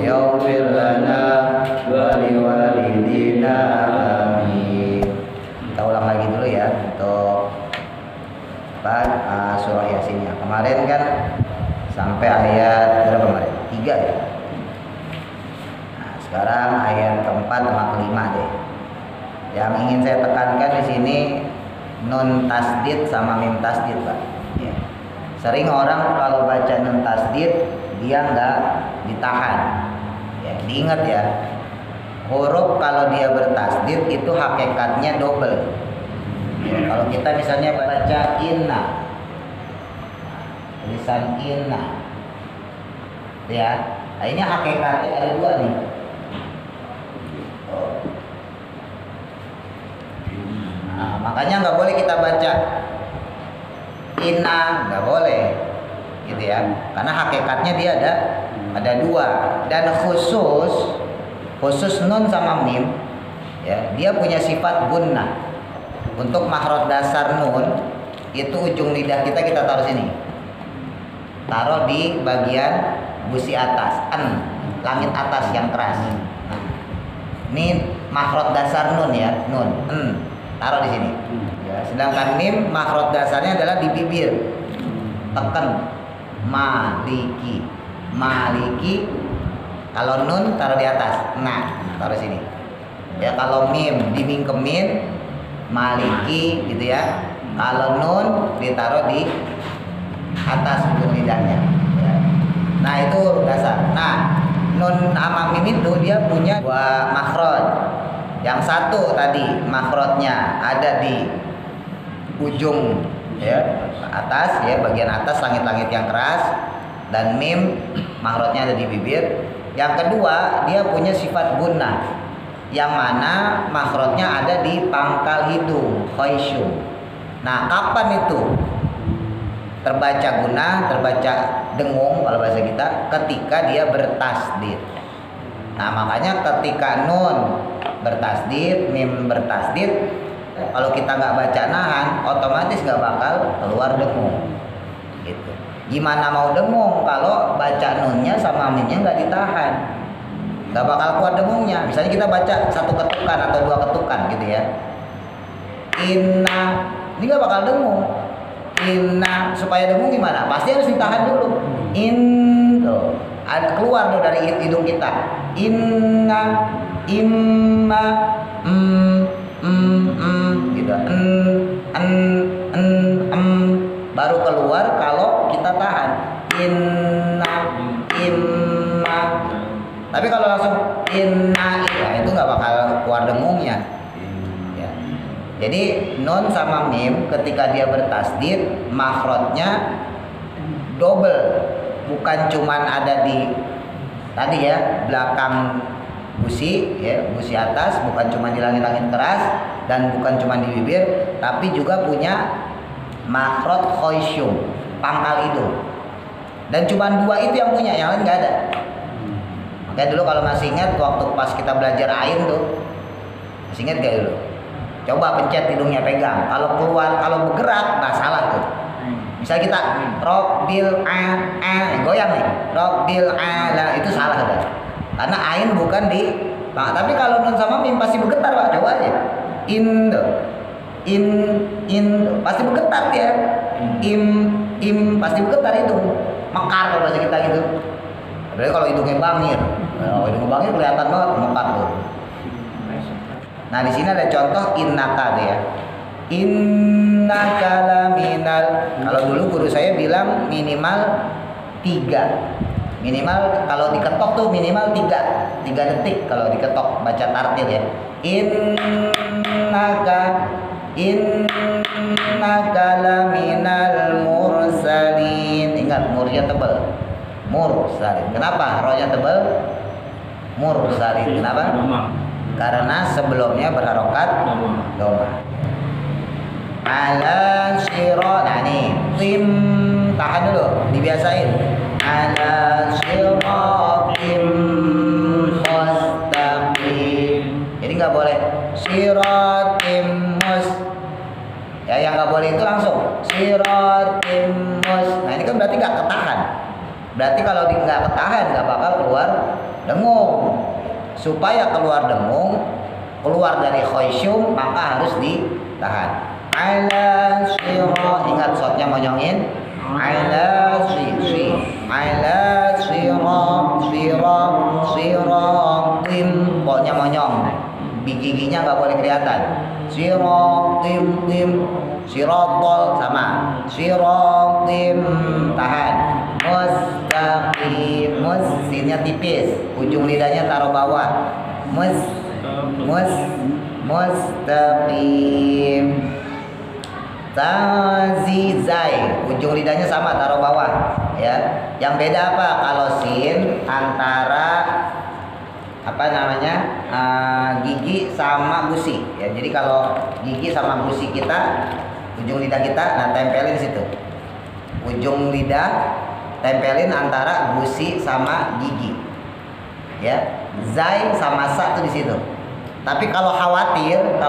yaghfir lana wa liwalidina amin. Kita ulang lagi dulu ya untuk surah Yasin ya. Kemarin kan sampai ayat berapa kemarin? 3 ya. Nah, sekarang ayat keempat sama kelima deh. Yang ingin saya tekankan di sini nun tasdid sama mim tasdid, Pak. Ya. Sering orang kalau baca nun tasdid dia nggak ditahan. Ya, diingat ya. Huruf kalau dia bertasdid itu hakikatnya double. Ya, kalau kita misalnya baca inna, tulisan inna, ya, nah ini hakikatnya ada 2 nih. Nah, makanya nggak boleh kita baca inna, nggak boleh, gitu ya, karena hakikatnya dia ada 2 dan khusus nun sama mim, ya, dia punya sifat gunnah. Untuk makhraj dasar nun itu ujung lidah kita taruh sini, taruh di bagian gusi atas, langit atas yang keras. Nah, ini makhraj dasar nun ya, nun, taruh di sini. Ya, sedangkan mim makhraj dasarnya adalah di bibir, tekan, maliki. Kalau nun taruh di atas, nah taruh sini. Ya, kalau mim dimingkemin, maliki gitu ya. Kalau nun ditaruh di atas ujung lidahnya. Ya. Nah itu dasar. Nah nun sama mim itu dia punya 2 makhraj. Yang satu tadi makhrajnya ada di ujung ya atas ya, bagian atas langit-langit yang keras, dan mim makhrajnya ada di bibir. Yang kedua dia punya sifat gunnah, yang mana makhrajnya ada di pangkal hidung, khaysyum. Nah, kapan itu terbaca gunnah, terbaca dengung kalau bahasa kita? Ketika dia bertasdid. Nah, makanya ketika nun bertasdid, mim bertasdid, kalau kita nggak baca nahan, otomatis nggak bakal keluar dengung. Gitu. Gimana mau dengung kalau baca nunnya sama mimnya nggak ditahan? Gak bakal kuat dengungnya. Misalnya kita baca 1 ketukan atau 2 ketukan gitu ya, inna, ini gak bakal dengung. Inna, supaya dengung gimana? Pasti harus ditahan dulu. Tuh, ada keluar tuh dari hidung kita. Inna, imma, gitu. Baru keluar kalau kita tahan. Inna, imma. Tapi kalau langsung inna, ya itu nggak bakal keluar dengungnya. Ya. Jadi nun sama mim ketika dia bertasdid, makhrajnya double, bukan cuman ada di tadi ya belakang gusi ya, gusi atas, bukan cuma di langit-langit keras dan bukan cuma di bibir, tapi juga punya makhraj khaysyum, pangkal hidung. Dan cuma 2 itu yang punya, yang lain nggak ada. Makanya dulu kalau masih ingat waktu pas kita belajar ain tuh, masih ingat gak dulu? Coba pencet hidungnya, pegang. Kalau keluar, kalau bergerak, nggak salah tuh. Misal kita robbil goyang nih, robbil ala, itu salah udah. Karena ain bukan di. Nah, tapi kalau nun sama mim pasti bergetar, Pak. Coba aja. In pasti bergetar dia. Im pasti bergetar itu. Mekar kalau bahasa kita gitu. Berarti kalau hidungnya bangir, kelihatan banget mekar tuh. Nah di sini ada contoh innaka tuh ya. Innaka laminal. Kalau dulu guru saya bilang minimal 3. Minimal kalau diketok tuh minimal 3 detik kalau diketok baca tartil ya. Innaka laminal mursalin. Ingat murnya tebal. Mursalin. Kenapa rohnya tebal? Mursalin. Kenapa? Karena sebelumnya berharokat doma. Ala sirat. Nah nih, tim tahan dulu, dibiasain. Ala siratim mustaqim. Jadi nggak boleh siratim Ya yang nggak boleh itu langsung siratim mus. Nah ini kan berarti nggak ketahan. Berarti kalau nggak ketahan nggak bakal keluar dengung. Supaya keluar dengung, keluar dari khaysyum, maka harus ditahan. Ala sirah, ingat shotnya monyongin. Ala ala siratim, pokoknya monyong, giginya nggak boleh kelihatan. Siratim, sirotol sama, siratim tahan. Mustaqim, sinnya tipis, ujung lidahnya taruh bawah. Mustaqim. Tazizai, ujung lidahnya sama taruh bawah ya. Yang beda apa kalau sin antara apa namanya gigi sama gusi ya. Jadi kalau gigi sama gusi kita, ujung lidah kita, nah tempelin di situ. Ujung lidah tempelin antara gusi sama gigi ya. Zai sama sa tuh di situ. Tapi kalau khawatir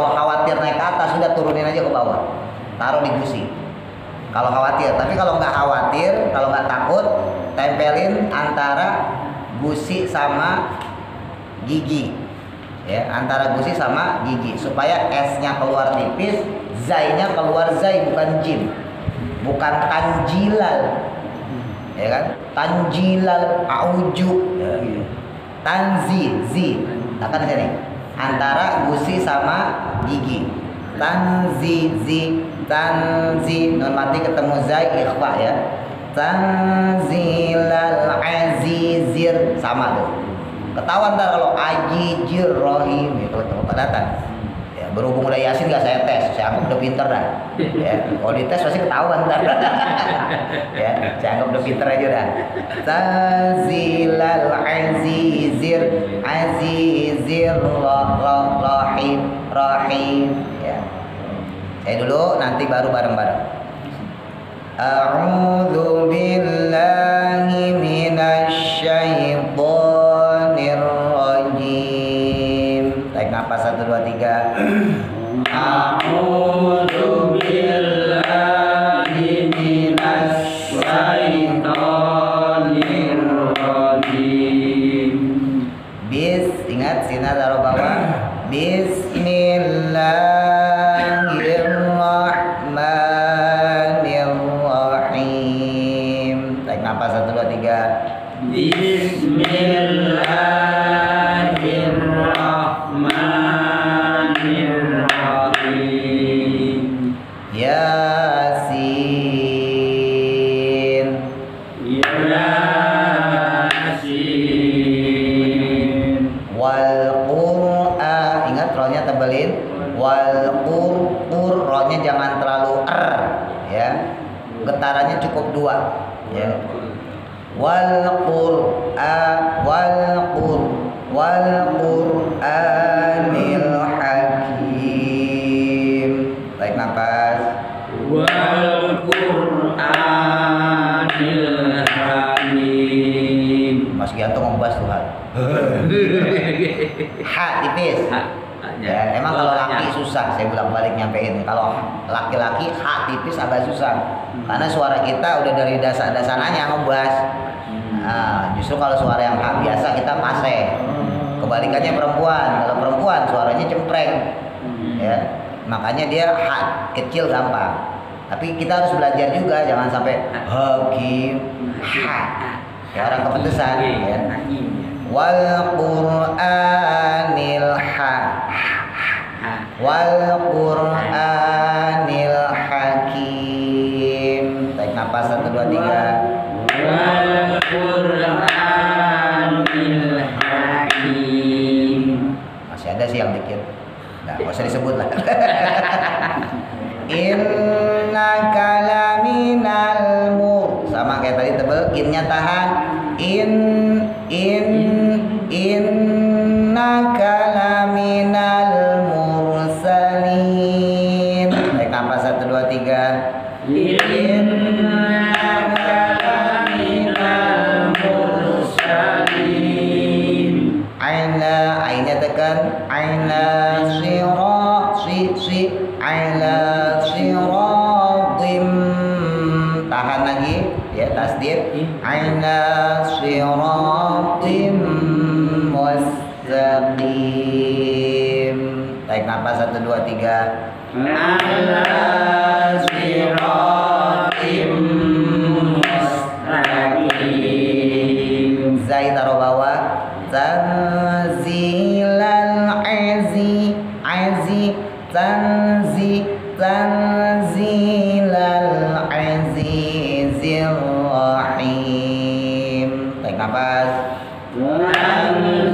naik ke atas, sudah turunin aja ke bawah, taruh di gusi. Kalau khawatir, tapi kalau nggak khawatir, kalau nggak takut, tempelin antara gusi sama gigi, ya, antara gusi sama gigi, supaya S-nya keluar tipis, zai-nya keluar zai, bukan jim, bukan tanjilal, ya kan? Tanjilal auju, ya, gitu. Tanzi, zi, akan sini, antara gusi sama gigi. Tanzi, nun mati ketemu zai ikhfa ya. Tanzilal azizir, sama tuh. Ketahuan ntar kalau ajijir rohim itu kelihatan. Ya, berhubung udah yasin gak saya tes, saya anggap udah pinter dah. Ya, kalau dites pasti ketahuan ntar. Ya, saya anggap udah pinter aja dah. Tanzilal azizir rahim. Ya. Saya dulu, nanti baru bareng-bareng. A'udzu billahi minasy syaithanir rajim. Tarik nafas 1 2 3. A'udzu billahi minasy syaithanir rajim. Ingat sinar taruh bawah. Bismillahirrahmanirrahim. Tarik nafas 1 2 3. Bismillahirrahmanirrahim. Yasin. Wal Qur'an, ingat rohnya tebelin. Wal Qur'an, rohnya jangan terlalu ya. Getarannya cukup 2 ya. Wal Qur'anil hakim. Tarik nafas. Wal Qur'anil hakim. Mas Gianto membahas Tuhan. Ha tipis. Ya, emang kalau laki susah, saya bilang balik nyampein. Kalau laki-laki ha tipis agak susah, karena suara kita udah dari dasar-dasarnya ngebas. Nah, justru kalau suara yang ha biasa kita pase. Kebalikannya perempuan, kalau perempuan suaranya cempreng, ya, makanya dia ha kecil gampang. Tapi kita harus belajar juga, jangan sampai hakim ha, ya orang kepedesan. Ya. Wal Qur'anil Qur'anil hakim. Tarik nafas 1 2 3. Wal Qur'anil hakim. Masih ada sih yang dikit. Nah, nggak usah disebut lah. Innaka laminal mur, sama kayak tadi tebel, innya tahan. Innaka laminal mursalin. Tarik nafas 1 2 3. Innaka laminal mursalin. Ainnya tekan. Aina sira si aila sira siratim mustaqim. Tarik nafas 1 2 3. Ala siratim mustaqim. Zai taruh bawah. Tanzilal tanzilal azizir rahim. Tarik nafas. Tanzilal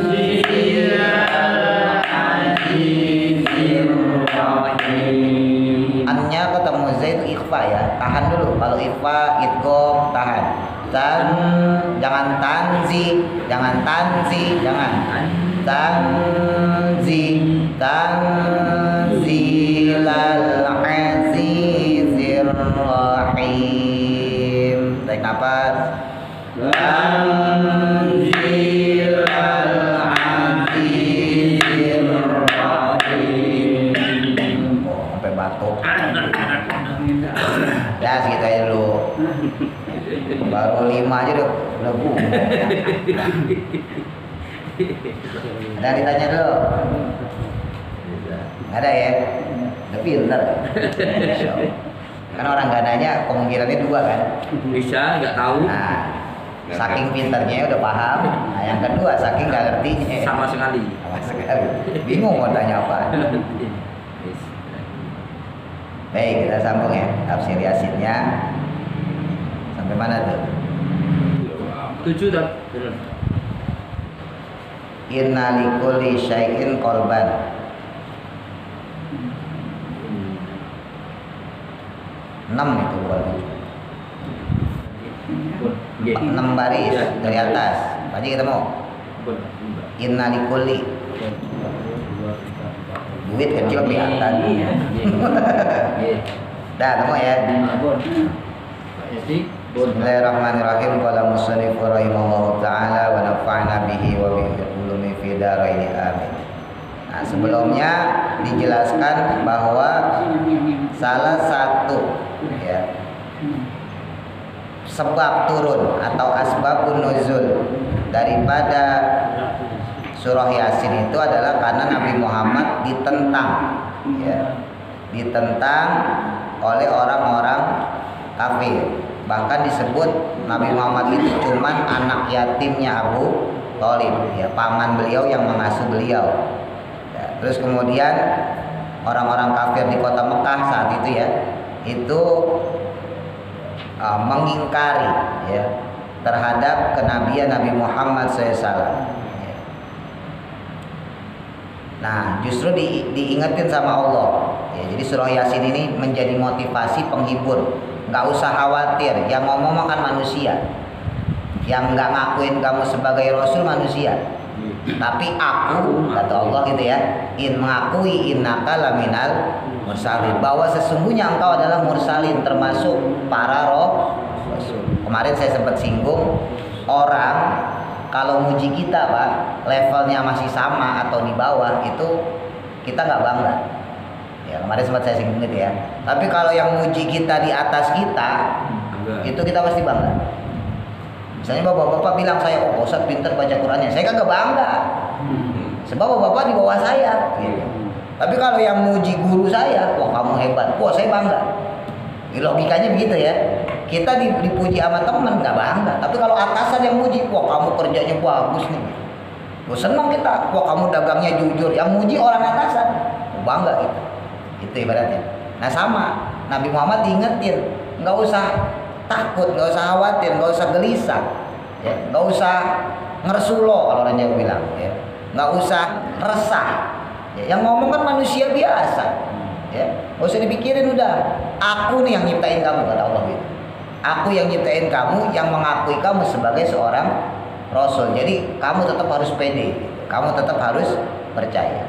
azizir rahim. Annya ketemu Z itu ikhfa ya. Tahan dulu. Kalau ikhfa idgham tahan. Jangan tanzi, jangan tanzilal azizir rahim. Tarik nafas. Tanzilal azizir rahim. Sampai batuk. Ya segitu aja dulu. Baru 5 aja udah bung. Ada yang ditanya dulu? Nggak ada ya? Udah pinter. Karena orang nggak nanya kemungkinannya 2 kan? Bisa nggak tahu. Nah, saking pinternya udah paham. Nah, yang kedua saking nggak ngertinya. Sama sekali. Bingung mau tanya apa. Baik, kita sambung ya. Tafsir Yasinnya sampai mana tuh? 7 dah. Inna likulli syai'in qalban. 6 itu bukan 7. 6 baris dari atas. Tadi kita mau inna likulli. Duit kecil kelihatan. Dah, temu ya. Bismillahirrahmanirrahim. Qala musannif rahimahullahu taala wa nafa'na bihi wa bi ulumi fi dharain amin. Nah, sebelumnya dijelaskan bahwa salah satu ya sebab turun atau asbabun nuzul daripada surah Yasin itu adalah karena Nabi Muhammad ditentang ya, ditentang oleh orang-orang kafir. Bahkan disebut Nabi Muhammad itu cuman anak yatimnya Abu Thalib ya, paman beliau yang mengasuh beliau ya. Terus kemudian orang-orang kafir di kota Mekah saat itu ya, itu mengingkari ya terhadap kenabian Nabi Muhammad SAW. Nah, justru diingetin sama Allah. Ya, jadi surah Yasin ini menjadi motivasi penghibur. Nggak usah khawatir, yang ngomong kan manusia. Yang nggak ngakuin kamu sebagai Rasul manusia. Tapi aku, kata Allah gitu ya, mengakui innaka laminal mursalin. Bahwa sesungguhnya engkau adalah mursalin, termasuk para Rasul. Kemarin saya sempat singgung, orang kalau muji kita Pak, levelnya masih sama atau di bawah, itu kita nggak bangga. Ya kemarin sempat saya singgung gitu ya. Tapi kalau yang muji kita di atas kita, itu kita pasti bangga. Misalnya bapak-bapak bilang saya, oh Ustaz pinter baca Qurannya, saya kagak bangga. Sebab bapak-bapak di bawah saya. Gitu. Tapi kalau yang muji guru saya, wah kamu hebat, wah saya bangga. Logikanya begitu ya. Kita dipuji sama teman nggak bangga, tapi kalau atasan yang muji, wah kamu kerjanya bagus nih, wah senang kita, wah kamu dagangnya jujur, yang muji orang atasan, bangga gitu, itu ibaratnya. Nah sama, Nabi Muhammad diingetin, nggak usah takut, nggak usah khawatir, nggak usah gelisah, ya, nggak usah ngersulo kalau orang Jawa bilang, ya, nggak usah resah, ya, yang ngomong kan manusia biasa, ya, nggak usah dipikirin udah, aku nih yang nyiptain kamu kata Allah gitu. Aku yang nyiptain kamu, yang mengakui kamu sebagai seorang Rasul. Jadi kamu tetap harus pede, kamu tetap harus percaya.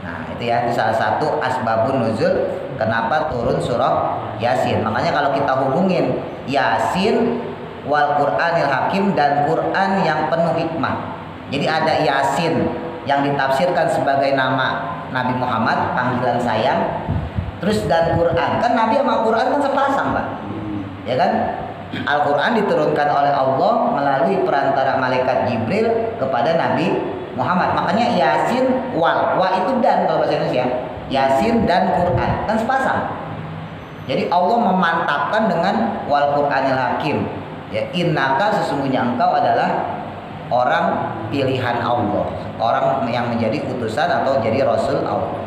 Nah itu ya, itu salah satu asbabun nuzul kenapa turun surah Yasin. Makanya kalau kita hubungin Yasin wal Qur'anil Hakim dan Quran yang penuh hikmah. Jadi ada Yasin yang ditafsirkan sebagai nama Nabi Muhammad, panggilan sayang. Terus dan Quran, kan Nabi sama Quran kan sepasang Pak. Ya kan? Al-Quran diturunkan oleh Allah melalui perantara malaikat Jibril kepada Nabi Muhammad. Makanya Yasin wal, wa itu dan kalau bahasa Indonesia. Yasin dan Quran kan sepasang. Jadi Allah memantapkan dengan wal Qur'anil Hakim. Ya, innaka sesungguhnya engkau adalah orang pilihan Allah, orang yang menjadi utusan atau jadi rasul Allah.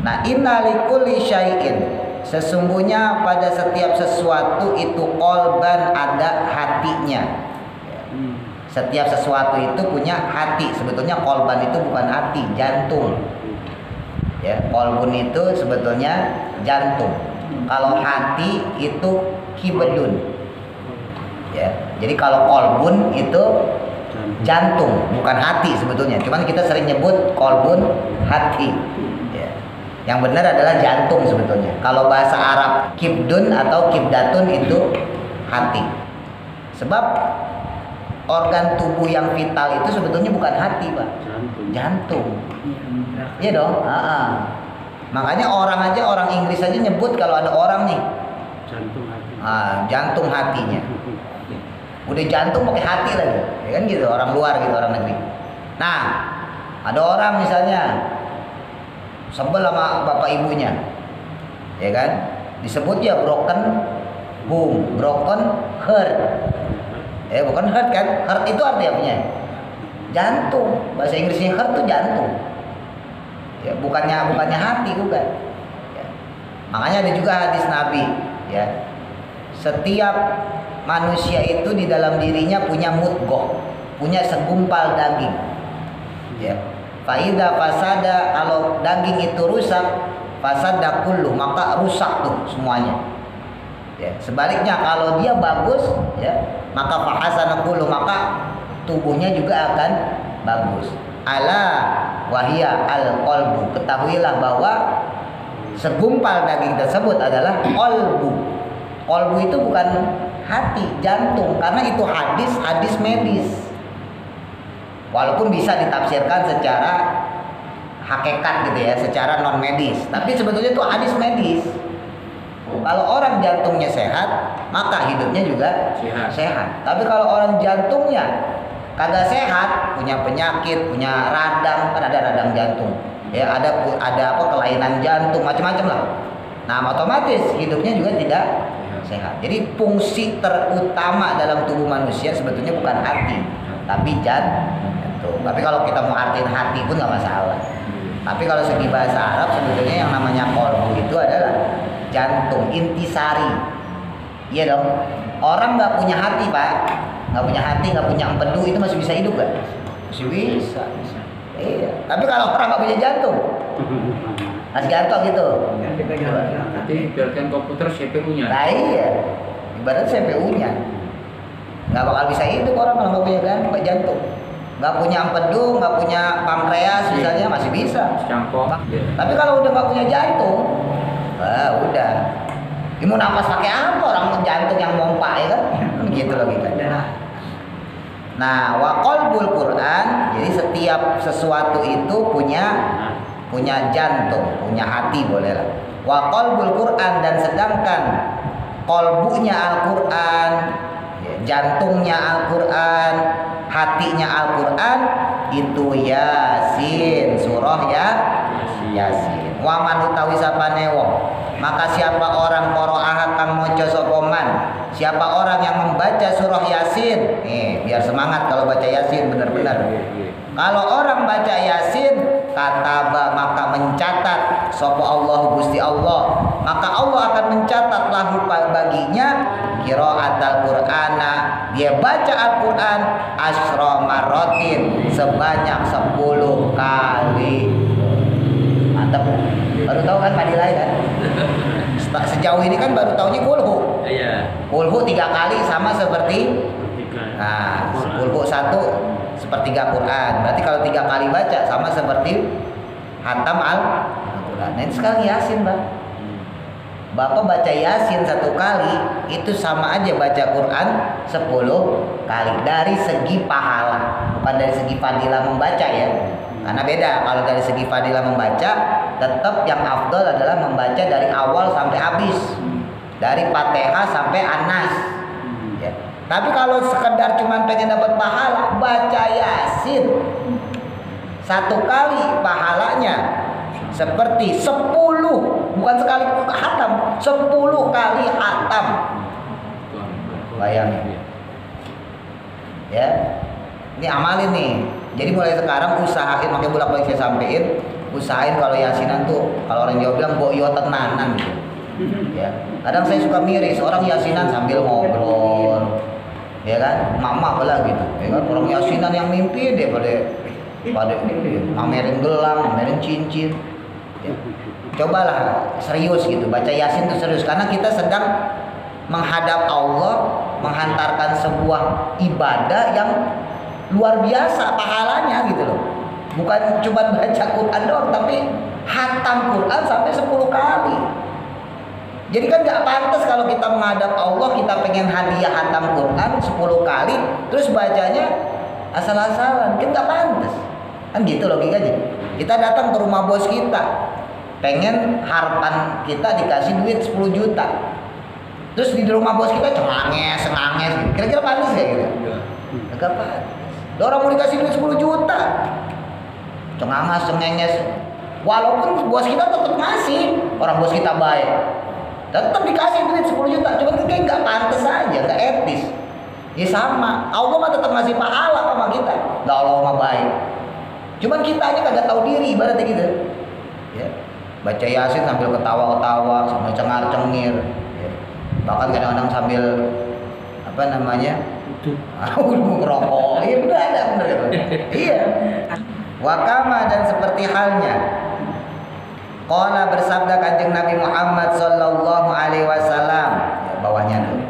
Nah, inna likulli syai'in, sesungguhnya pada setiap sesuatu itu qalban, ada hatinya. Setiap sesuatu itu punya hati. Sebetulnya qalban itu bukan hati, jantung. Ya, qalbun itu sebetulnya jantung. Kalau hati itu kibedun. Ya, jadi kalau qalbun itu jantung, bukan hati sebetulnya. Cuman kita sering nyebut qalbun hati. Ya. Yang benar adalah jantung sebetulnya. Kalau bahasa Arab kibdun atau kibdatun itu hati. Sebab organ tubuh yang vital itu sebetulnya bukan hati, Pak. Jantung. Iya dong. Makanya orang Inggris aja nyebut kalau ada orang nih jantung hatinya. Udah jantung pakai hati lagi, ya kan gitu, orang luar gitu, orang negeri. Nah, ada orang misalnya sebel sama bapak ibunya, ya kan, disebut ya broken home, broken heart. Bukan heart kan, heart itu artinya apanya? Jantung, bahasa Inggrisnya heart itu jantung. Ya, bukannya hati bukan. Ya. Makanya ada juga hadis Nabi, ya. Setiap manusia itu di dalam dirinya punya mudghah, punya segumpal daging. Ya. Faida fasada, kalau daging itu rusak, fasada kullu, maka rusak tuh semuanya. Ya. Sebaliknya kalau dia bagus, ya, maka fahasana kullu, maka tubuhnya juga akan bagus. Ala wahia al-qalbu, ketahuilah bahwa segumpal daging tersebut adalah qalbu. Qalbu itu bukan hati, jantung, karena itu hadis medis. Walaupun bisa ditafsirkan secara hakikat gitu ya, secara non medis, tapi sebetulnya itu hadis medis. Kalau orang jantungnya sehat, maka hidupnya juga sehat. Tapi kalau orang jantungnya kagak sehat, punya penyakit, punya radang, kan ada radang jantung. Ya, ada apa kelainan jantung, macam-macam lah. Nah, otomatis hidupnya juga tidak sehat. Jadi fungsi terutama dalam tubuh manusia sebetulnya bukan hati, tapi jantung. Tapi kalau kita mau artiin hati pun nggak masalah. Tapi kalau segi bahasa Arab sebetulnya yang namanya qalbu itu adalah jantung, intisari. Iya dong. Orang nggak punya hati, Pak. Nggak punya hati, nggak punya empedu, itu masih bisa hidup gak? Masih bisa. Iya. Tapi kalau orang nggak punya jantung, masih gantung gitu. Nanti biarkan komputer CPU-nya. Nah iya, ibarat CPU-nya. Nggak bakal bisa hidup orang kalau nggak punya jantung. Nggak punya empedu, nggak punya pankreas misalnya, masih bisa. Cangkok. Tapi kalau udah nggak punya jantung, udah. Dia mau nafas pakai apa, orang jantung yang mompa ya kan? Gitu logikanya. Nah, wa qalbul Quran, jadi setiap sesuatu itu punya jantung, punya hati boleh lah. Wa qalbul Quran, dan sedangkan qalbunya Al-Quran, ya, jantungnya Al-Quran, hatinya Al-Quran itu Yasin, surah ya Yasin. Wa man utawi sapane wong, maka siapa orang qira'ah kang maca sapa man, siapa orang yang membaca surah Yasin, biar semangat kalau baca Yasin benar-benar. Kalau orang baca Yasin, kataba, maka mencatat sapa Allah Gusti Allah, maka Allah akan mencatat lahu baginya qiraatul Qur'ana, dia baca Al-Qur'an asyra marratin, sebanyak 10 kali. Mantap. Baru tahu kan Madilai kan? Sejauh ini kan baru tahunya kulhu. Iya. Kulhu 3 kali sama seperti kulhu 1 sepertiga Quran. Berarti kalau 3 kali baca sama seperti hatam Al-Quran. Nah, ini sekali Yasin, Bang. Bapak baca Yasin 1 kali itu sama aja baca Quran 10 kali dari segi pahala, bukan dari segi fadilah membaca ya. Karena beda, kalau dari segi fadilah membaca tetap yang afdol adalah membaca dari awal sampai habis. dari Fatihah sampai Anas. Ya. Tapi kalau sekedar cuman pengen dapat pahala, baca Yasin 1 kali pahalanya seperti 10, bukan sekali khatam, 10 kali khatam. Bayangin. Ya. Ini amalin nih. Jadi mulai sekarang usahain, makanya bolak-balik saya sampein, usahain kalau yasinan tuh, kalau orang Jawa bilang boyo tenanan gitu. Ya. Kadang saya suka miris, orang yasinan sambil ngobrol. Ya kan? Mama pula gitu. Ya kan? Orang yasinan yang mimpi deh pada mamerin gelang, mamerin cincin. Ya. Cobalah serius gitu, baca Yasin tuh serius karena kita sedang menghadap Allah, menghantarkan sebuah ibadah yang luar biasa pahalanya gitu loh. Bukan cuma baca Quran doang, tapi hatam Quran sampai 10 kali. Jadi kan gak pantas kalau kita menghadap Allah, kita pengen hadiah hatam Quran 10 kali, terus bacanya asal-asalan, kan gak pantas. Kan gitu logikanya. Kita datang ke rumah bos kita, pengen harapan kita dikasih duit 10 juta. Terus di rumah bos kita cenganges, gitu. Kira-kira pantas ya gitu? Gak pantas. Orang mau dikasih duit 10 juta, cengenges. Walaupun bos kita tetap ngasih, orang bos kita baik, tetap dikasih duit 10 juta. Cuma kayak nggak pantas aja, nggak etis. Ya sama, Allah mah tetap ngasih pahala sama kita. Nggak, Allah mah baik. Cuman kita aja kagak tahu diri, ibaratnya gitu. Ya. Baca Yasin sambil ketawa-ketawa, sambil cengar-cengir. Ya. Bahkan kadang-kadang sambil apa namanya? Ngerokok. Iya benar ada benar. Iya. Wakama dan seperti halnya. Qala bersabda Kanjeng Nabi Muhammad sallallahu alaihi wasallam. Ya, bawahnya tuh.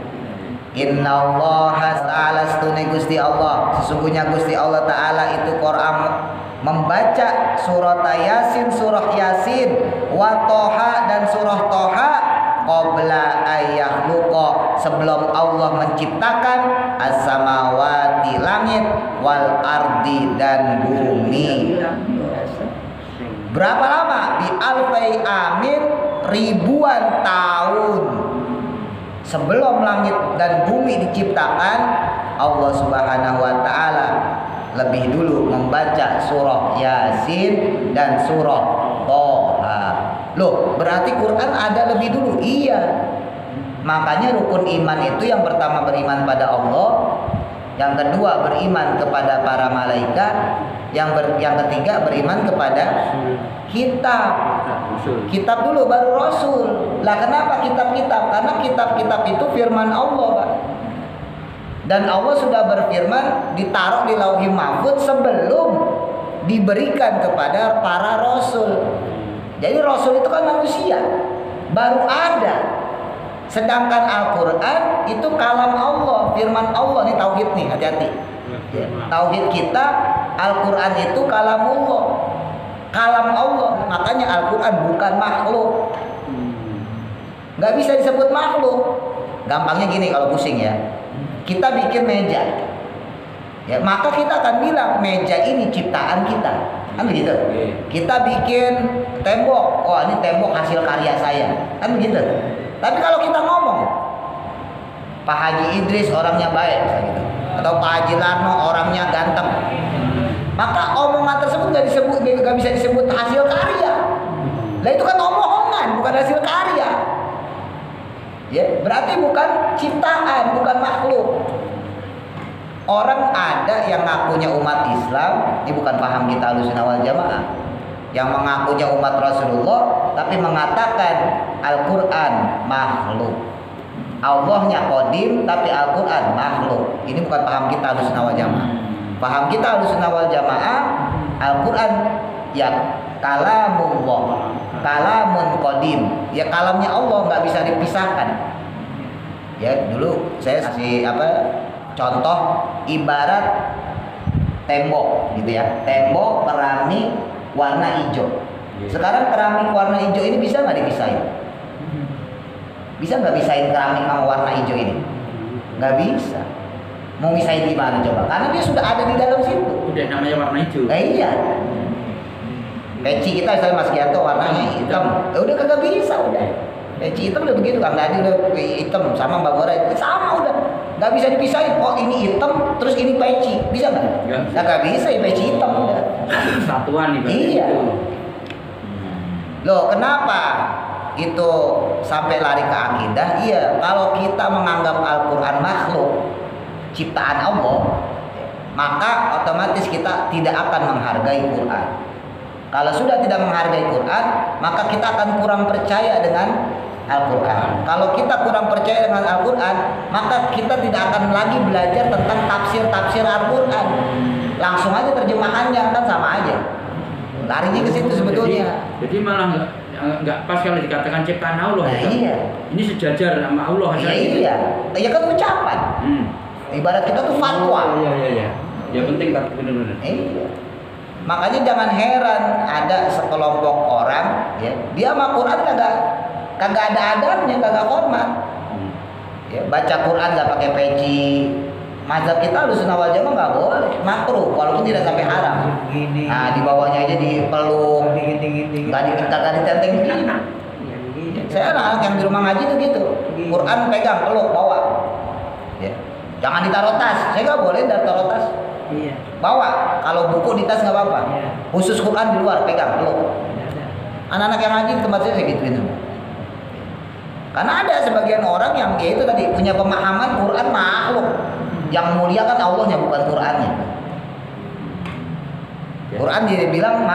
Innallaha ta'ala astune Gusti Allah, sesungguhnya Gusti Allah taala itu Quran membaca surah Yasin, surah Yasin, wa Toha dan surah Toha qabla ayyahluqa, sebelum Allah menciptakan as-samawati, langit, wal ardi dan bumi. Berapa lama? Bi alfai amin, ribuan tahun sebelum langit dan bumi diciptakan. Allah Subhanahu wa taala lebih dulu membaca surah Yasin dan surah Toha. Loh, berarti Quran ada lebih dulu? Iya. Makanya rukun iman itu yang pertama beriman pada Allah, yang kedua beriman kepada para malaikat, yang ketiga beriman kepada kitab. Kitab dulu baru Rasul. Lah kenapa kitab-kitab? Karena kitab-kitab itu firman Allah, Pak. Dan Allah sudah berfirman ditaruh di Lauhul Mahfuz sebelum diberikan kepada para rasul. Jadi rasul itu kan manusia, baru ada. Sedangkan Al-Quran itu kalam Allah, firman Allah. Nih tauhid nih, hati-hati. Ya, tauhid kita, Al-Quran itu kalamullah, kalam Allah. Makanya Al-Quran bukan makhluk. Nggak bisa disebut makhluk. Gampangnya gini kalau pusing ya. Kita bikin meja. Ya, maka kita akan bilang meja ini ciptaan kita. Kan begitu? Kita bikin tembok, oh ini tembok hasil karya saya. Kan begitu? Tapi kalau kita ngomong Pak Haji Idris orangnya baik gitu, atau Pak Haji Larno orangnya ganteng, maka omongan tersebut nggak bisa disebut hasil karya. Lah itu kan omongan, bukan hasil karya. Ya, berarti bukan ciptaan, bukan makhluk. Orang ada yang ngakunya umat Islam, ini bukan paham kita Ahlussunnah wal Jamaah, yang mengakunya umat Rasulullah tapi mengatakan Al-Quran makhluk. Allahnya qadim tapi Al-Quran makhluk. Ini bukan paham kita Ahlussunnah wal Jamaah. Paham kita Ahlussunnah wal Jamaah, Al-Quran ya kalamullah, kalamun qadim, ya kalamnya Allah, nggak bisa dipisahkan. Ya dulu saya kasih contoh ibarat tembok gitu ya, tembok keramik warna hijau. Sekarang keramik warna hijau ini bisa nggak dipisahin? Bisa nggak pisahin keramik sama warna hijau ini? Nggak bisa. Mau misahin gimana coba? Karena dia sudah ada di dalam situ. Udah namanya warna hijau. Iya. Peci kita misalnya Mas Gianto warnanya hitam, ya udah kagak bisa udah. Peci hitam udah begitu, Kang Dadi udah hitam sama Mbak Gora sama udah. Nggak bisa dipisahin. Oh ini hitam, terus ini peci, bisa nggak? Nggak bisa ya peci hitam udah. Satuan nih. Iya. Loh kenapa itu sampai lari ke akidah? Iya, kalau kita menganggap Al-Quran makhluk ciptaan Allah, maka otomatis kita tidak akan menghargai Quran. Kalau sudah tidak menghargai Quran, maka kita akan kurang percaya dengan Al-Quran. Kalau kita kurang percaya dengan Al-Quran, maka kita tidak akan lagi belajar tentang tafsir-tafsir Al-Quran. Langsung aja terjemahannya kan sama aja. Larinya ke situ sebetulnya. Jadi malah nggak pas kalau dikatakan ciptaan Allah. Nah, iya. Ini sejajar sama Allah. Iya. Ya kan ucapan. Ibarat kita tuh fatwa. Iya. Ya penting kan benar-benar. Iya. Makanya jangan heran ada sekelompok orang ya, dia sama Quran kagak ada adabnya, kagak hormat. Ya, baca Quran nggak pakai peci. Mazhab kita Ahlussunnah wal Jamaah nggak boleh, makruh walaupun tidak sampai haram. Nah, di bawahnya aja dipeluk, nggak ditenteng gini. Saya anak-anak yang di rumah ngaji tuh gitu, Quran pegang, peluk, bawa. Ya. Jangan ditaruh tas, saya nggak boleh taruh tas. Iya. Bawa, kalau buku di tas nggak apa-apa. Iya. Khusus Quran di luar, pegang, peluk. Anak-anak yang ngaji di tempat saya gituin semua. Karena ada sebagian orang yang ya itu tadi punya pemahaman Quran makhluk. Yang mulia kan Allahnya bukan Qurannya. Quran dia bilang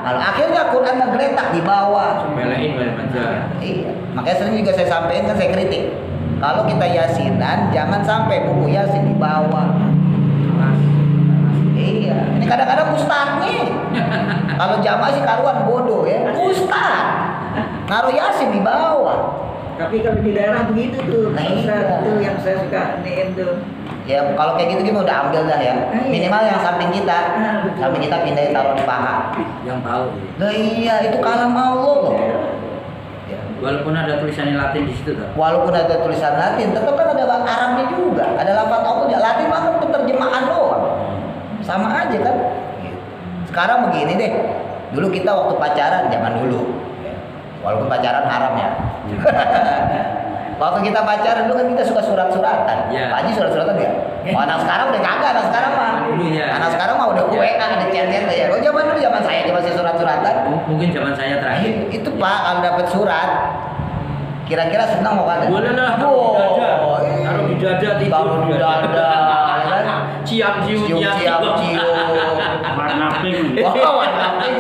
kalau akhirnya Quran ngegeletak di bawah. Belain baca. Iya, makanya sering juga saya sampaikan, kan saya kritik. Kalau kita yasinan, jangan sampai buku yasin di bawah. Iya, ini kadang-kadang ustadznya. Kalau jamaah sih karuan bodoh ya. Ustadz naruh yasin di bawah. Tapi kalau di daerah begitu tuh, Nah, iya. itu yang saya suka nih tuh. Ya kalau kayak gitu udah ambil dah ya. Minimal yang samping kita, samping kita pindahin taruh di paha. Yang tahu. Nah iya, itu kalam Allah loh. Ya. Walaupun ada tulisannya Latin di situ tuh. Walaupun ada tulisan Latin, tetap kan ada Arabnya juga. Ada lafaz Allah. Latin mah kan penerjemahan doang. Sama aja kan. Sekarang begini deh. Dulu kita waktu pacaran, zaman dulu. Walaupun pacaran haram ya. Waktu kita pacaran dulu kan kita suka surat-suratan. Ya. Pak Haji surat-suratan ya? Oh, anak sekarang udah kagak, anak sekarang mah. Dulu ya. Anak sekarang mah udah WA, ada chat-chat ya. Oh, zaman dulu zaman saya dia masih surat-suratan. Mungkin zaman saya terakhir. Itu Pak kalau dapat surat kira-kira senang mau kagak? Boleh lah. Taruh di dada, taruh di dada, ya kan? Cium. Warna pink. Oh, warna pink.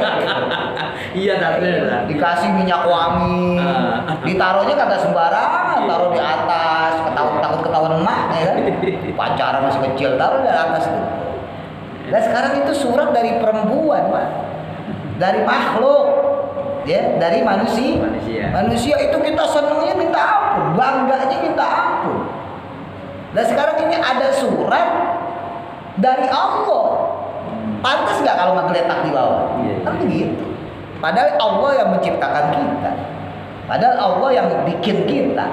Iya, dikasih minyak wangi, ditaruhnya kagak sembarangan, taruh di atas, takut ketahuan emak, ya kan? Pacaran masih kecil, taruh di atas tuh. Dan sekarang itu surat dari perempuan, Pak, dari makhluk, ya, dari manusia. Manusia itu kita senangnya minta ampun, bangganya minta ampun. Dan sekarang ini ada surat dari Allah, pantas nggak kalau ngegeletak di bawah? Kan begitu. Padahal Allah yang menciptakan kita. Padahal Allah yang bikin kita.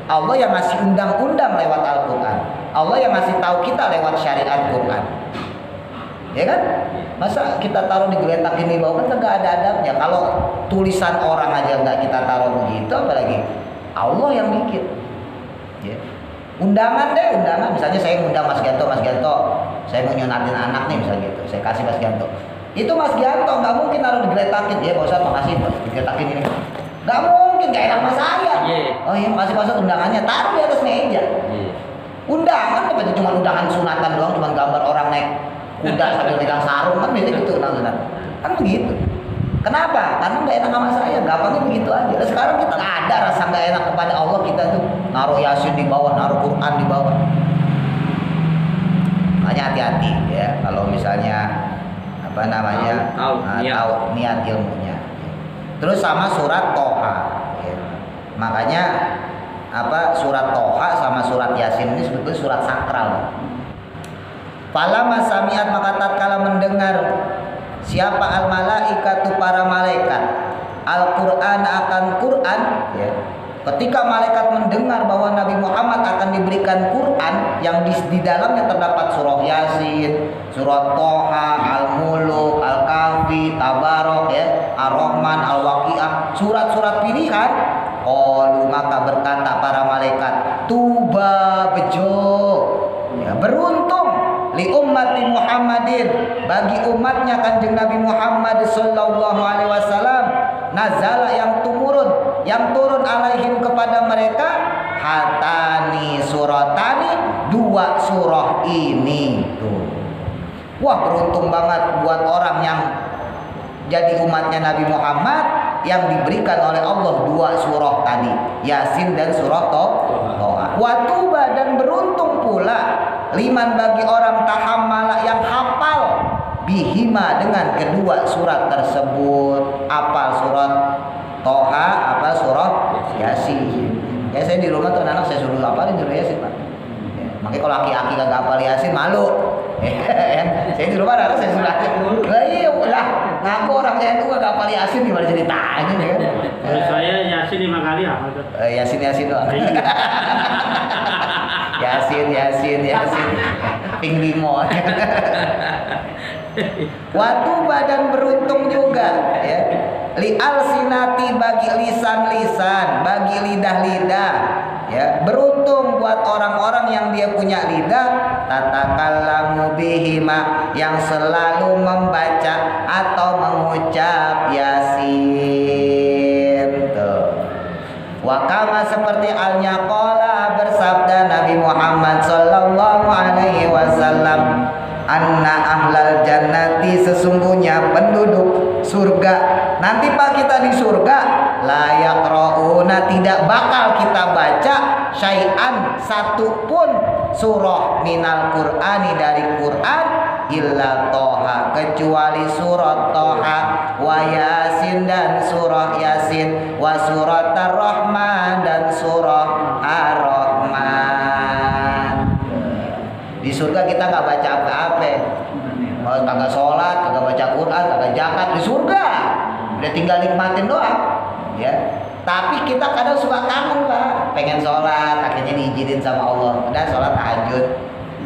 Allah yang ngasih undang-undang lewat Al-Quran. Allah yang ngasih tahu kita lewat syariat Quran. Ya kan? Masa kita taruh di geletakin di bawah kan nggak ada adabnya. Kalau tulisan orang aja nggak kita taruh begitu, apalagi Allah yang bikin. Ya. Undangan deh, undangan. Misalnya saya ngundang Mas Gianto, saya mau nyunatin anak nih misalnya gitu. Saya kasih Mas Gianto. Itu Mas Gianto nggak mungkin naruh digeletakin. Ya Pak Ustadz makasih Pak, digeletakin ini. Nggak mungkin, gak enak sama saya. Oh iya makasih Pak Ustadz undangannya, taruh di atas meja. Undangan apa cuma undangan sunatan doang, cuma gambar orang naik kuda sambil pegang sarung kan biasanya gitu undangan. Kan begitu. Kenapa? Karena nggak enak sama saya, gampangnya begitu aja. Dan sekarang kita nggak ada rasa nggak enak kepada Allah, kita tuh naruh Yasin di bawah, naruh Quran di bawah. Makanya hati-hati ya kalau misalnya apa namanya tahu niat ilmunya. Terus sama surat Toha ya. Makanya surat Toha sama surat Yasin ini sebetulnya surat sakral. Falamma sami'at maka tatkala mendengar siapa al malaikatu para malaikat Al-Qur'an akan Quran ya. Ketika malaikat mendengar bahwa Nabi Muhammad akan diberikan Quran yang di dalamnya terdapat surah Yasin, surah Toha, Al-Muluk, Al-Kahfi, Tabarok ya, Ar-Rahman, Al-Waqiah, surat-surat pilihan. Qalu berkata para malaikat, tuba bejo, ya, beruntung li ummati Muhammadin, bagi umatnya Kanjeng Nabi Muhammad sallallahu alaihi wasallam, nazala yang turun alaihim kepada mereka, hatani suratani, 2 surah ini tuh. Wah, beruntung banget buat orang yang jadi umatnya Nabi Muhammad yang diberikan oleh Allah 2 surah tadi, Yasin dan surah Toha. Watuba, dan beruntung pula liman, bagi orang tahammala yang hafal bihima, dengan kedua surat tersebut. Apal surat Toha, apa surat Yasin. Ya, saya di rumah tuh anak saya suruh hafalin surat Yasin, Pak. Ya, makanya kalau aki-aki gak hafal Yasin malu. Saya di rumah anak saya suruh hafal. Lah iya udah ngaku orang NU gak hafal Yasin, gimana ceritanya ya kan? Kalau saya Yasin 5 kali hafal tuh. Yasin doang. Yasin. Ping limo. Waktu badan beruntung juga ya. Li alsinati, bagi lisan-lisan, bagi lidah-lidah ya. Beruntung buat orang-orang yang dia punya lidah, tatakallamu bihima, yang selalu membaca atau mengucap Yasin tuh. Wa kama, seperti alnya qala, bersabda Nabi Muhammad sallallahu alaihi wasallam, anna ahlal jannati, sesungguhnya penduduk surga. Nanti Pak, kita di surga, la yaqrauna, tidak bakal kita baca syai'an, satu pun surah minal Qur'ani, dari Quran, illa Toha, kecuali surat Toha, wa Yasin, dan surah Yasin, wa surat Ar-Rahman, dan surah Ar-Rahman. Di surga kita nggak baca apa-apa, kagak sholat, kagak baca Quran, kagak zakat, di surga udah tinggal nikmatin doang ya. Tapi kita kadang suka kangen Pak, pengen sholat, akhirnya diizinin sama Allah, udah sholat tahajud.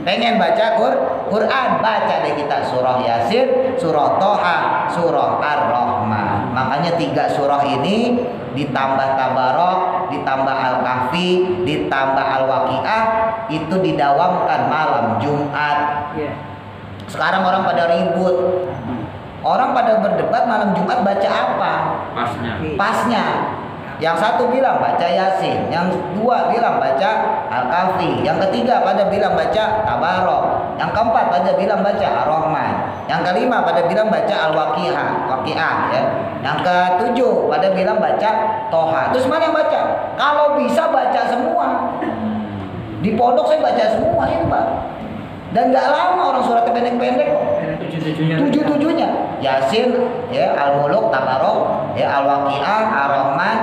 Pengen baca Quran, baca deh kita surah Yasin, surah Toha, surah Ar-Rahman. Makanya 3 surah ini ditambah Tabarok, ditambah Al-Kahfi, ditambah Al-Waqiah, itu didawamkan malam Jumat. Sekarang orang pada ribut, orang pada berdebat malam Jumat baca apa? Pasnya. Yang satu bilang baca Yasin, yang 2 bilang baca Al-Kahfi, yang ketiga pada bilang baca Tabarok, yang keempat pada bilang baca Ar-Rahman, yang kelima pada bilang baca Al-Waqiah ya. Yang ketujuh pada bilang baca Toha. Terus mana yang baca? Kalau bisa baca semua. Di pondok saya baca semua ini Pak. Dan nggak lama, orang suratnya pendek-pendek kok. 7-7-nya. Yasin, ya, Al-Muluk, Tabarok, ya, Al-Waqiah, Ar-Rahman,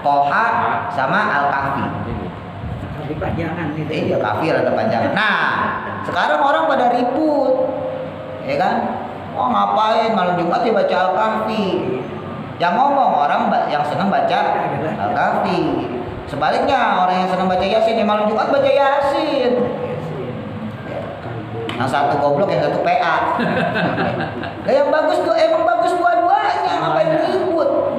Toha, sama Al-Kahfi. Tapi panjangan itu. Iya, Kahfi ada panjang. Nah, sekarang orang pada ribut, ya kan? Oh, ngapain malam Jumat ya baca Al-Kahfi? Yang ngomong orang yang senang baca Al-Kahfi. Sebaliknya, orang yang senang baca Yasin ya malam Jumat baca Yasin. Yang satu goblok, yang satu PA. Nah, yang bagus tuh emang bagus dua-duanya, ngapain ribut?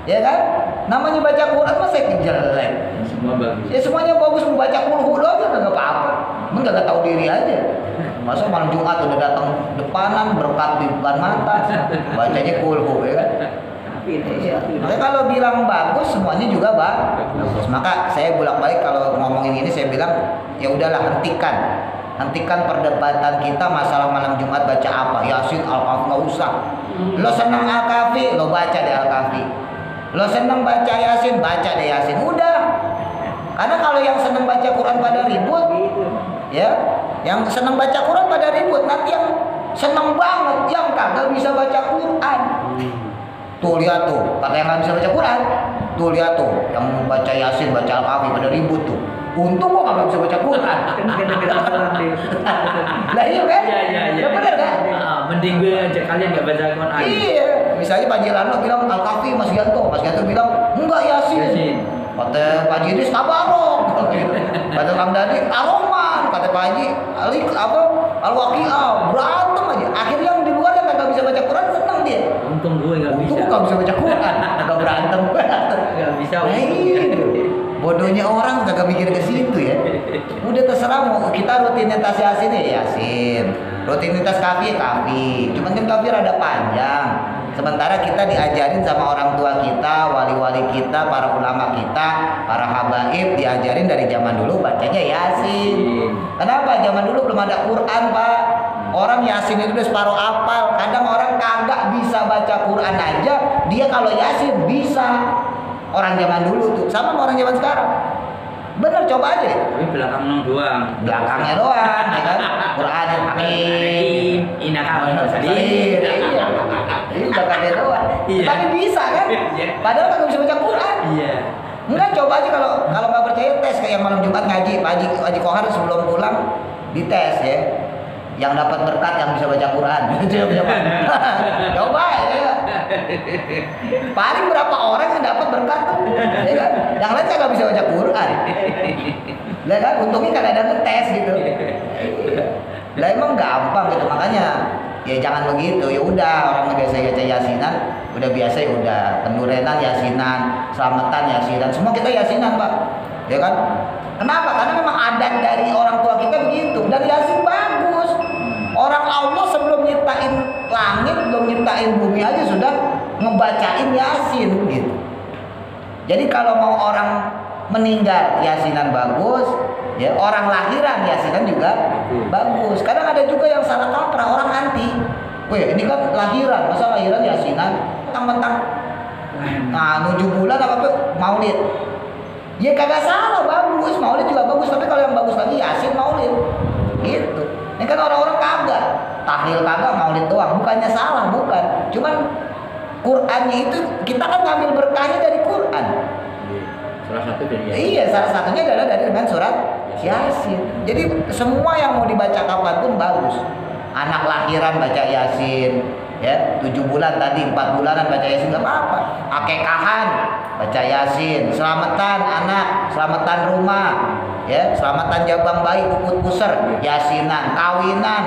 Ya kan? Namanya baca Quran masa jelek. Semua bagus. Ya semuanya bagus, membaca kulhu aja enggak apa-apa. Emang enggak tahu diri aja. Masa malam Jumat udah datang depanan, berkat di depan mata, bacanya kulhu ya kan? Iya. Makanya kalau bilang bagus, semuanya juga bagus. Maka saya bolak-balik kalau ngomongin ini saya bilang ya udahlah, hentikan perdebatan kita masalah malam Jumat baca apa. Yasin, Al-Kahfi nggak usah. Lo senang Al-Kahfi, lo baca deh Al-Kahfi. Lo senang baca Yasin, baca deh Yasin. Udah. Karena kalau yang senang baca Quran pada ribut, ya, yang senang baca Quran pada ribut, nanti yang senang banget yang kagak bisa baca Quran. Tuh lihat tuh, kata yang nggak bisa baca Quran. Tuh lihat tuh, yang baca Yasin, baca Al-Kahfi pada ribut tuh. Untung gua nggak bisa baca Quran. Lah iya kan? Iya. Benar kan? Mending gue ajak kalian nggak baca Quran. Iya. Misalnya Pak Jilano bilang Al-Kahfi, Mas Gianto bilang enggak Yasin. Kata Pak Jidis Tabarok. Kata Kang Dadi Ar-Rahman. Kata Pak Haji Al-Waqiah. Berantem aja. Akhirnya yang di luar yang nggak bisa baca Quran senang dia. Untung gue nggak bisa. Untung nggak bisa baca Quran. Nggak berantem. Nggak bisa. Bodohnya kamu, kita rutinitas Yasin ya Yasin, rutinitas kafi kafi. Cuman kan kafi rada panjang. Sementara kita diajarin sama orang tua kita, wali-wali kita, para ulama kita, para habaib diajarin dari zaman dulu bacanya Yasin. Kenapa? Zaman dulu belum ada Quran, Pak. Orang Yasin itu udah separuh apal. Kadang orang kagak bisa baca Quran aja, dia kalau Yasin bisa. Orang zaman dulu tuh sama orang zaman sekarang. Bener, coba aja. Tapi belakang doang. Belakangnya doang, ya kan? Quran Hakim, Inna kawan tadi. Iya. Ini belakangnya doang. Iya. Tapi bisa kan? Iya. Padahal kagak bisa baca Quran. Iya. Enggak, coba aja kalau nggak percaya tes kayak malam Jumat ngaji, Pak Haji Kohar sebelum pulang dites ya. Yang dapat berkat yang bisa baca Quran. Coba ya. Paling berapa orang yang dapat berkat tuh? Ya kan? Yang lain nggak bisa baca Quran. Lah kan untungnya kan ada ngetes gitu. Lah emang gampang gitu, makanya ya jangan begitu. Ya udah, orang biasa baca Yasinan, udah biasa ya udah, pendurenan Yasinan, selamatan Yasinan, semua kita Yasinan, Pak. Ya kan? Kenapa? Karena memang adat dari orang tua kita begitu. Dan Yasin bagus. Orang Allah sebelum nyiptain langit, belum nyiptain bumi aja sudah ngebacain Yasin gitu. Jadi kalau mau orang meninggal Yasinan bagus, ya orang lahiran Yasinan juga bagus. Kadang ada juga yang salah kaprah, orang anti. Weh, ini kan lahiran, masa lahiran Yasinan? Mentang-mentang 7 bulan apa tuh Maulid. Ya kagak salah, bagus, Maulid juga bagus, tapi kalau yang bagus lagi Yasin Maulid. Gitu. Ini kan orang-orang kagak, tahlil kagak, Maulid doang. Bukannya salah, bukan. Cuman Qur'annya itu kita kan ngambil berkahnya dari Qur'an. Salah satu dari Yasin. Iya, salah satunya adalah dari dengan surat Yasin. Jadi semua yang mau dibaca kapanpun bagus. Anak lahiran baca Yasin, ya 7 bulan tadi 4 bulanan baca Yasin nggak apa-apa. Akekahan baca Yasin, selamatan anak, selamatan rumah, ya selamatan jabang bayi, puput puser, Yasinan, kawinan,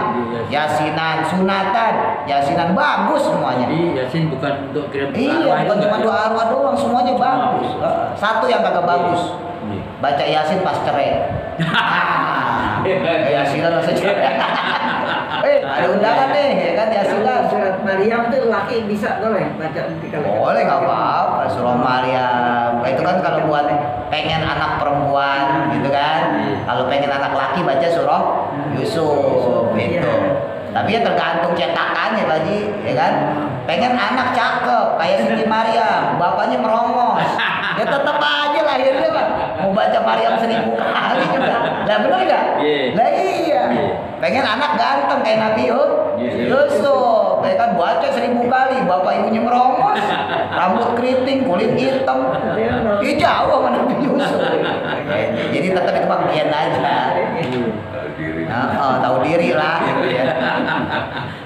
Yasinan, sunatan, Yasinan, bagus semuanya. Jadi Yasin bukan untuk kirim Iya, bukan cuma doa arwah doang, semuanya bagus. Satu yang kagak bagus, baca Yasin pas cerai. Yasinan masa cerai. Ada undangan nih, ya kan Yasinan. Surat Maryam tuh laki bisa boleh baca nanti kalau. Boleh, nggak apa-apa. Surah Maryam. Itu kan kalau buat pengen anak perempuan, gitu kan. Kalau pengen anak laki baca surah Yusuf, gitu. Tapi ya tergantung cetakannya, Pak Haji, ya kan. Pengen anak cakep kayak Siti Maryam, bapaknya merongos, ya tetap aja lahirnya Pak. Mau baca Maryam 1000 kali juga. Lah bener nggak? Lah iya. Pengen anak ganteng kayak Nabi Yusuf, ya kan baca 1000 kali, bapak ibunya merongos, rambut keriting, kulit hitam, jauh sama Nabi Yusuf. Jadi tetap itu bagian aja. Tahu diri lah. Gitu ya.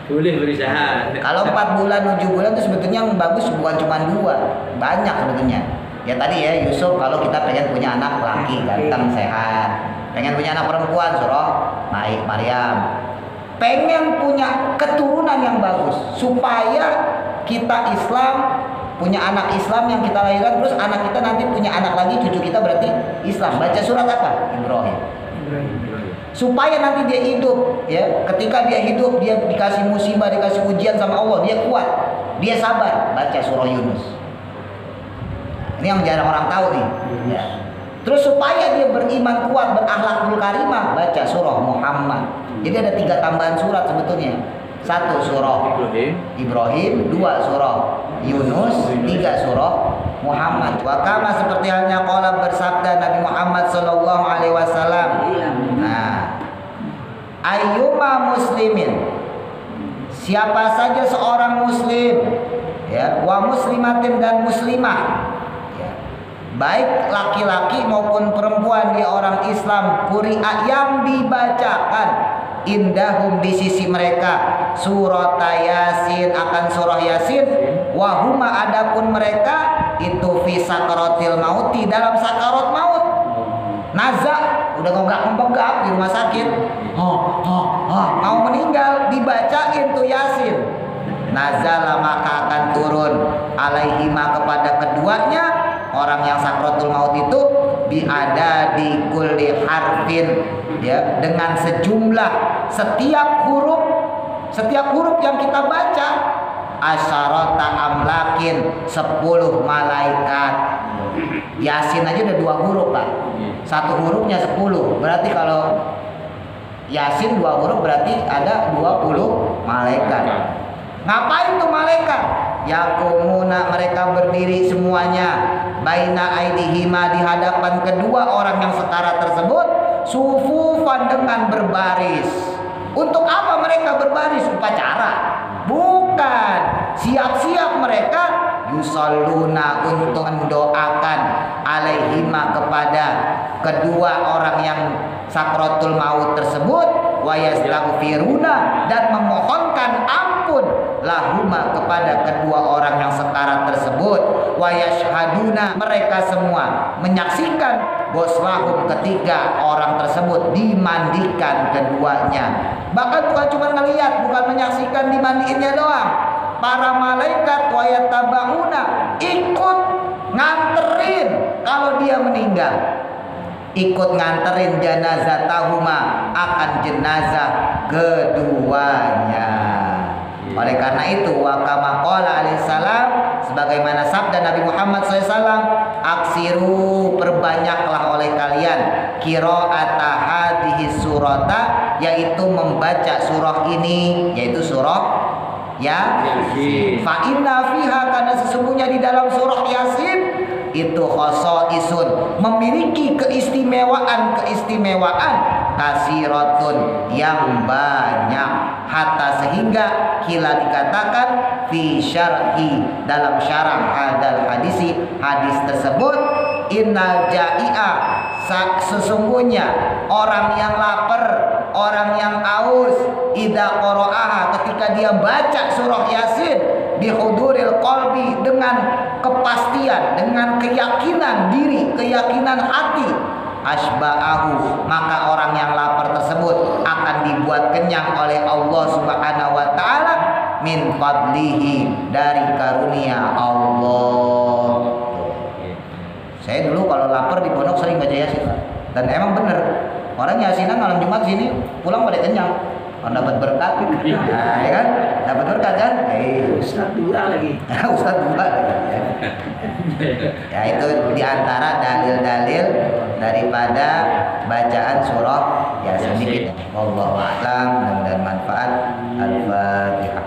Boleh berusaha. Kalau 4 bulan, 7 bulan itu sebetulnya yang bagus bukan cuma 2, banyak sebetulnya. Ya tadi ya Yusuf, kalau kita pengen punya anak laki ganteng sehat, pengen punya anak perempuan surah Maryam, pengen punya keturunan yang bagus supaya kita Islam, punya anak Islam yang kita lahirkan, terus anak kita nanti punya anak lagi, cucu kita berarti Islam. Baca surat apa? Ibrahim. Supaya nanti dia hidup, ya ketika dia hidup dia dikasih musibah, dikasih ujian sama Allah, dia kuat, dia sabar. Baca surah Yunus. Ini yang jarang orang tahu nih, ya. Terus supaya dia beriman kuat, berakhlakul karimah, baca surah Muhammad. Jadi ada 3 tambahan surat sebetulnya. 1 surah Ibrahim, 2 surah Yunus, 3 surah Muhammad. Wa kama seperti halnya qala bersabda Nabi Muhammad sallallahu alaihi wasallam. Nah, ayyuma muslimin, siapa saja seorang muslim, ya, wa muslimatin dan muslimah, ya, baik laki-laki maupun perempuan dia orang Islam, quri'a yang dibacakan indahum di sisi mereka surat Yasin, akan surah Yasin, wahuma adapun mereka itu fi sakaratil mauti, dalam sakarat maut. Nazak udah ngonggak-ngonggak di rumah sakit, mau meninggal, dibacain tuh Yasin. Nazala maka akan turun alaihima kepada keduanya orang yang sakratul maut itu, biada di kulli harfin, ya, dengan sejumlah setiap huruf yang kita baca asyarata amlakin 10 malaikat. Yasin aja udah 2 huruf Pak, satu hurufnya 10, berarti kalau Yasin 2 huruf berarti ada 20 malaikat. Ngapain tuh malaikat? Yakumuna, mereka berdiri semuanya, baina aidihima, di hadapan kedua orang yang setara tersebut, sufufan, dengan berbaris. Untuk apa mereka berbaris? Upacara? Bukan. Siap-siap mereka yusalluna, untuk mendoakan alaihima, kepada kedua orang yang sakratul maut tersebut, wa yastaghfiruna, dan memohonkan ampun lahuma, kepada kedua orang yang setara tersebut, wa yashhaduna, mereka semua menyaksikan goslahum, ketiga orang tersebut dimandikan keduanya. Bahkan bukan cuma ngelihat, bukan menyaksikan dimandiinnya doang, para malaikat wa yatabauna, ikut nganterin kalau dia meninggal, ikut nganterin janazatahuma, akan jenazah keduanya. Oleh karena itu, wa kama qala alaihissalam, sebagaimana sabda Nabi Muhammad SAW, aksiru, perbanyaklah oleh kalian, qiraata hadhihi surata, yaitu membaca surah ini, yaitu surah Yasin. Fa inna fiha, karena sesungguhnya di dalam surah Yasin itu khosaisun, memiliki keistimewaan kasiratun, yang banyak, hatta sehingga kila dikatakan fi syarhi, dalam syarah hadal hadisi, hadis tersebut, innal ja'i'a, sesungguhnya orang yang lapar, orang yang aus, idza qara'aha, ketika dia baca surah Yasin, bihuduril qalbi, dengan kepastian, dengan keyakinan diri, keyakinan hati, asba'ahu, maka orang yang lapar tersebut akan dibuat kenyang oleh Allah Subhanahu wa taala, min fadlihi, dari karunia Allah. Saya dulu kalau lapar di pondok sering baca Yasin, dan emang bener, orang Yasinan malam Jumat sini pulang pada kenyang, dapat berkat, nah, ya kan, dapat berkat kan? Ustaz dua lagi. Ustaz dua lagi. Ya, itu diantara dalil-dalil daripada bacaan surah Yasin dikit. Wallahu a'lam, mudah-mudahan manfaat. Al-Fatihah.